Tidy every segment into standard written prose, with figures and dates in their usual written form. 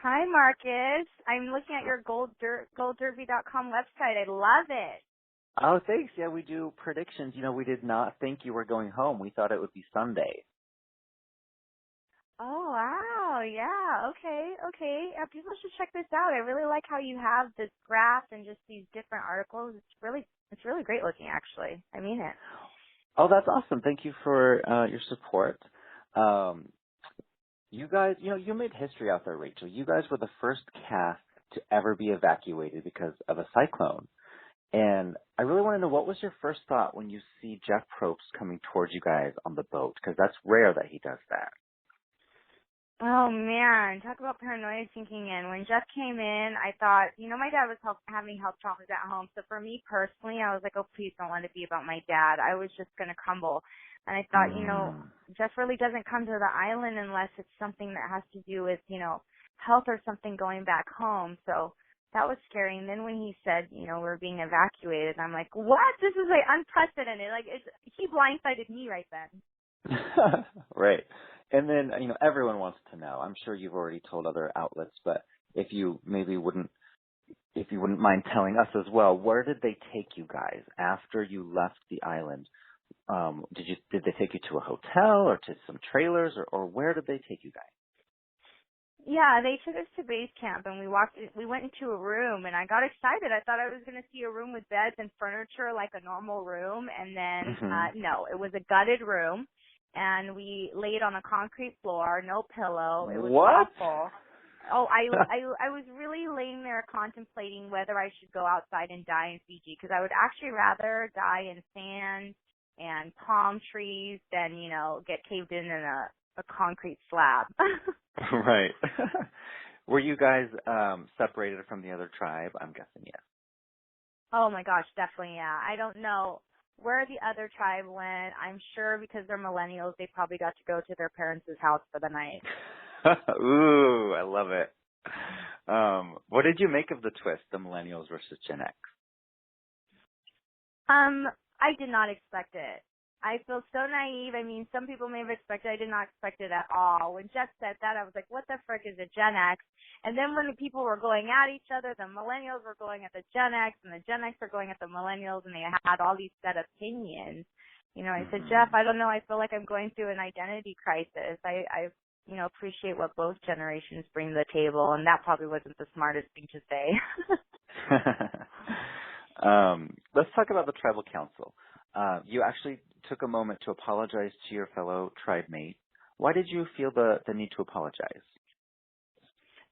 Hi, Marcus. I'm looking at your goldderby.com website. I love it. Oh, thanks. Yeah, we do predictions. We did not think you were going home. We thought it would be Sunday. Oh, wow. Yeah. Okay. People should check this out. I really like how you have this graph and just these different articles. It's really great looking, actually. I mean it. Oh, that's awesome. Thank you for your support. You guys, you made history out there, Rachel. You guys were the first cast to ever be evacuated because of a cyclone. And I really want to know, what was your first thought when you see Jeff Probst coming towards you guys on the boat? Because that's rare that he does that. Oh man, talk about paranoia sinking in. When Jeff came in, I thought, my dad was having health problems at home. So for me personally, I was like, oh, please don't let it be about my dad. I was just going to crumble. And I thought, Jeff really doesn't come to the island unless it's something that has to do with, health or something going back home. So that was scary. And then when he said, we're being evacuated, I'm like, what? This is like unprecedented. Like he blindsided me right then. Right. And then, everyone wants to know. I'm sure you've already told other outlets, but if you wouldn't mind telling us as well, where did they take you guys after you left the island? Did they take you to a hotel or to some trailers, or where did they take you guys? Yeah, they took us to base camp and we went into a room and I got excited. I thought I was going to see a room with beds and furniture like a normal room, and then no, it was a gutted room. And we laid on a concrete floor, no pillow. It was awful. Oh, I was really laying there contemplating whether I should go outside and die in Fiji, because I would actually rather die in sand and palm trees than, get caved in a concrete slab. Right. Were you guys separated from the other tribe? I'm guessing yes. Oh my gosh, definitely, yeah. I don't know where the other tribe went. I'm sure because they're millennials, they probably got to go to their parents' house for the night. Ooh, I love it. What did you make of the twist, the millennials versus Gen X? I did not expect it. I feel so naive. I mean, some people may have expected. I did not expect it at all. When Jeff said that, I was like, what the frick is a Gen X? And then when the people were going at each other, the millennials were going at the Gen X, and the Gen X were going at the millennials, and they had all these set opinions. I said, Jeff, I don't know. I feel like I'm going through an identity crisis. I appreciate what both generations bring to the table, and that probably wasn't the smartest thing to say. Let's talk about the tribal council. You actually took a moment to apologize to your fellow tribe mate. Why did you feel the need to apologize?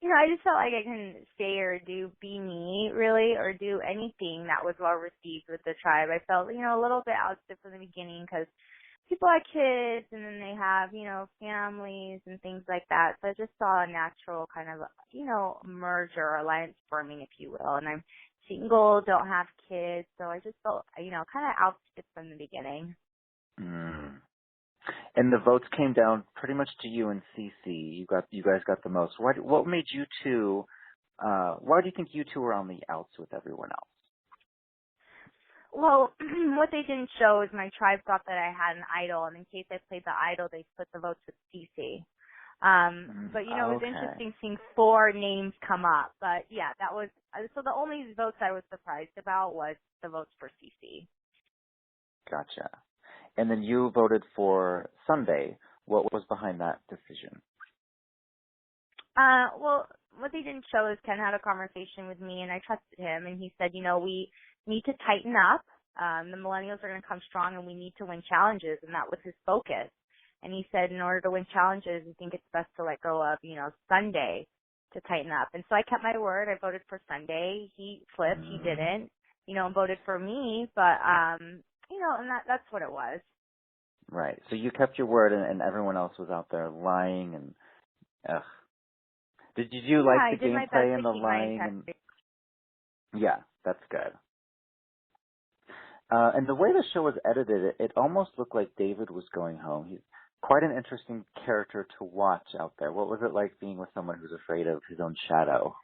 I just felt like I couldn't say or be me, really, or do anything that was well received with the tribe. I felt, a little bit out from the beginning because people have kids and then they have, families and things like that. So I just saw a natural kind of, merger or alliance forming, if you will. And I'm single, don't have kids, so I just felt, kind of ousted from the beginning. Mm. And the votes came down pretty much to you and CC. You guys got the most. What made you two? Why do you think you two were on the outs with everyone else? Well, what they didn't show is my tribe thought that I had an idol, and in case I played the idol, they split the votes with CC. But it was interesting seeing 4 names come up. But yeah, that was so. The only votes I was surprised about was the votes for CC. Gotcha. And then you voted for Sunday. What was behind that decision? Well, what they didn't show is Ken had a conversation with me, and I trusted him, and he said, we need to tighten up. The millennials are going to come strong, and we need to win challenges, and that was his focus. And he said, in order to win challenges, I think it's best to let go of, Sunday to tighten up. And so I kept my word. I voted for Sunday. He flipped. He didn't, and voted for me. But, and that's what it was. Right. So you kept your word, and everyone else was out there lying and, ugh. Did you like the gameplay and the lying? Yeah, that's good. And the way the show was edited, it almost looked like David was going home. He's quite an interesting character to watch out there. What was it like being with someone who's afraid of his own shadow?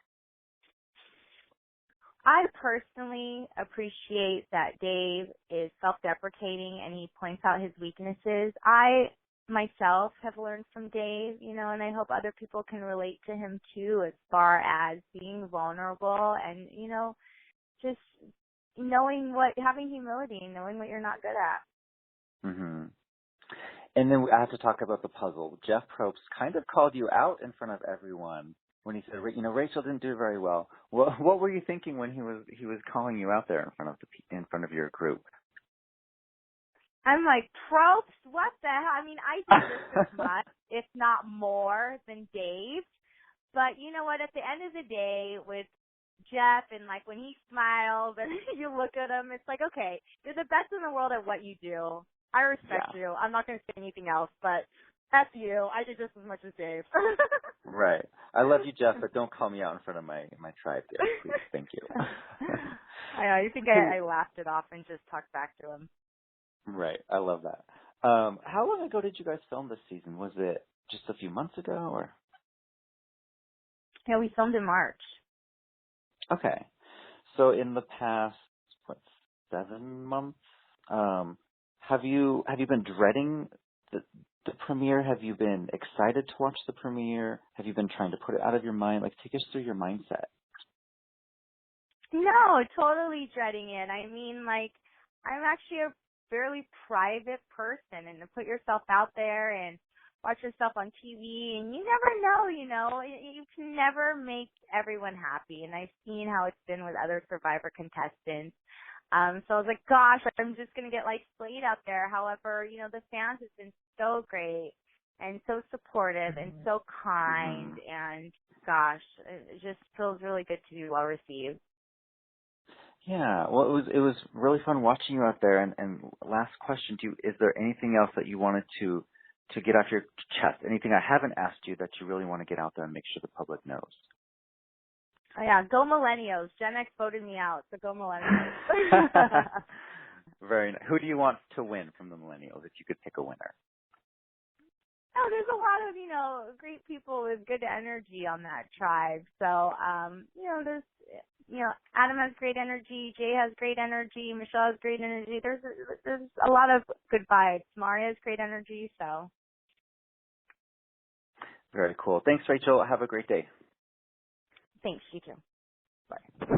I personally appreciate that Dave is self-deprecating and he points out his weaknesses. myself have learned from Dave, and I hope other people can relate to him too as far as being vulnerable and, just having humility and knowing what you're not good at. Mhm. And then I have to talk about the puzzle. Jeff Probst kind of called you out in front of everyone when he said, Rachel didn't do very well. What were you thinking when he was calling you out there in front of your group? I'm like, Probst, what the hell? I mean, I do this as much, if not more, than Dave. But you know what? At the end of the day, with Jeff and like when he smiles and you look at him, it's like, okay, you're the best in the world at what you do. I respect you. I'm not going to say anything else, but that's you. I did just as much as Dave. Right. I love you, Jeff, but don't call me out in front of my tribe there, please. Thank you. I know. You think I laughed it off and just talked back to him. Right. I love that. How long ago did you guys film this season? Was it just a few months ago or? Yeah, we filmed in March. Okay. So in the past, 7 months, have you been dreading the premiere? Have you been excited to watch the premiere? Have you been trying to put it out of your mind? Like, take us through your mindset. No, totally dreading it. I mean, like, I'm actually a fairly private person, and to put yourself out there and watch yourself on TV, and you never know, you can never make everyone happy. And I've seen how it's been with other Survivor contestants. So I was like, gosh, I'm just going to get like slayed out there. However, the fans have been so great and so supportive and so kind. And gosh, it just feels really good to be well received. Yeah, well, it was really fun watching you out there. And last question to you: is there anything else that you wanted to get off your chest? Anything I haven't asked you that you really want to get out there and make sure the public knows? Oh yeah, go Millennials. Gen X voted me out, so go Millennials. Very nice. Who do you want to win from the Millennials if you could pick a winner? Oh, there's a lot of, great people with good energy on that tribe. So, there's, Adam has great energy, Jay has great energy, Michelle has great energy. There's a lot of good vibes. Maria has great energy, so. Very cool. Thanks, Rachel. Have a great day. Thanks, you too. Bye.